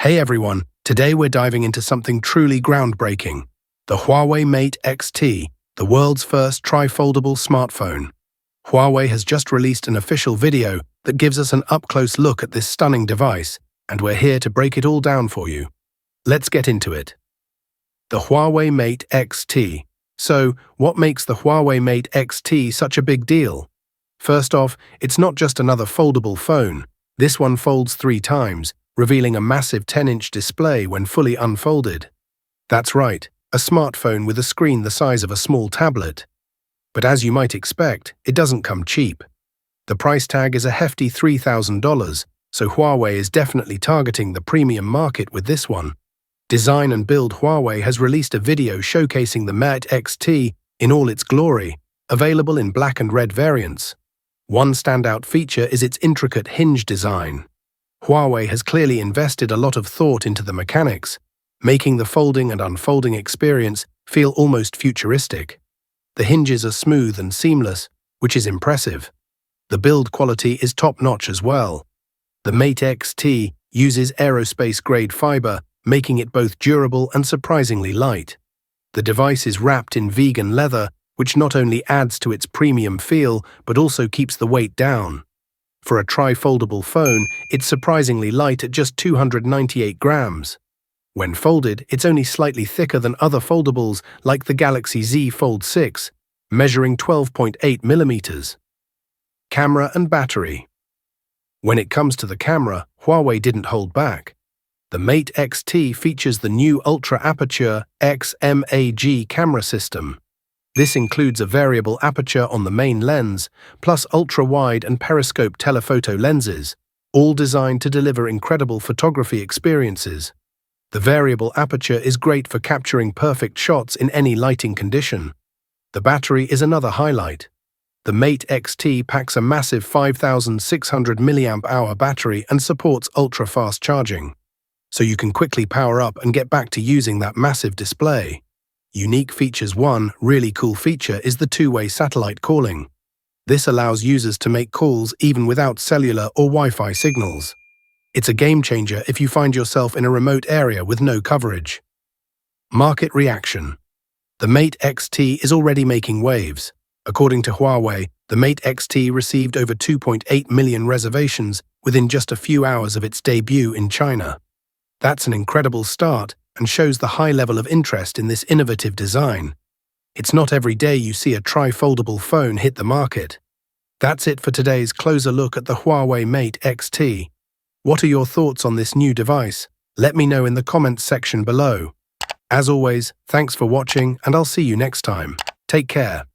Hey everyone, today we're diving into something truly groundbreaking. The Huawei Mate X-T, the world's first tri-foldable smartphone. Huawei has just released an official video that gives us an up-close look at this stunning device, and we're here to break it all down for you. Let's get into it. The Huawei Mate X-T. So, what makes the Huawei Mate X-T such a big deal? First off, it's not just another foldable phone. This one folds 3 times, revealing a massive 10-inch display when fully unfolded. That's right, a smartphone with a screen the size of a small tablet. But as you might expect, it doesn't come cheap. The price tag is a hefty $3,000, so Huawei is definitely targeting the premium market with this one. Design and Build Huawei has released a video showcasing the Mate X-T in all its glory, available in black and red variants. One standout feature is its intricate hinge design. Huawei has clearly invested a lot of thought into the mechanics, making the folding and unfolding experience feel almost futuristic. The hinges are smooth and seamless, which is impressive. The build quality is top-notch as well. The Mate X-T uses aerospace-grade fiber, making it both durable and surprisingly light. The device is wrapped in vegan leather, which not only adds to its premium feel, but also keeps the weight down. For a tri-foldable phone, it's surprisingly light at just 298 grams. When folded, it's only slightly thicker than other foldables like the Galaxy Z Fold 6, measuring 12.8 millimeters. Camera and battery. When it comes to the camera, Huawei didn't hold back. The Mate X-T features the new Ultra Aperture XMAG camera system. This includes a variable aperture on the main lens, plus ultra-wide and periscope telephoto lenses, all designed to deliver incredible photography experiences. The variable aperture is great for capturing perfect shots in any lighting condition. The battery is another highlight. The Mate X-T packs a massive 5,600 mAh battery and supports ultra-fast charging, so you can quickly power up and get back to using that massive display. Unique features. One really cool feature is the two-way satellite calling. This allows users to make calls even without cellular or Wi-Fi signals. It's a game-changer if you find yourself in a remote area with no coverage. Market reaction. The Mate X-T is already making waves. According to Huawei, the Mate X-T received over 2.8 million reservations within just a few hours of its debut in China. That's an incredible start and shows the high level of interest in this innovative design. It's not every day you see a tri-foldable phone hit the market. That's it for today's closer look at the Huawei Mate X-T. What are your thoughts on this new device? Let me know in the comments section below. As always, thanks for watching, and I'll see you next time. Take care.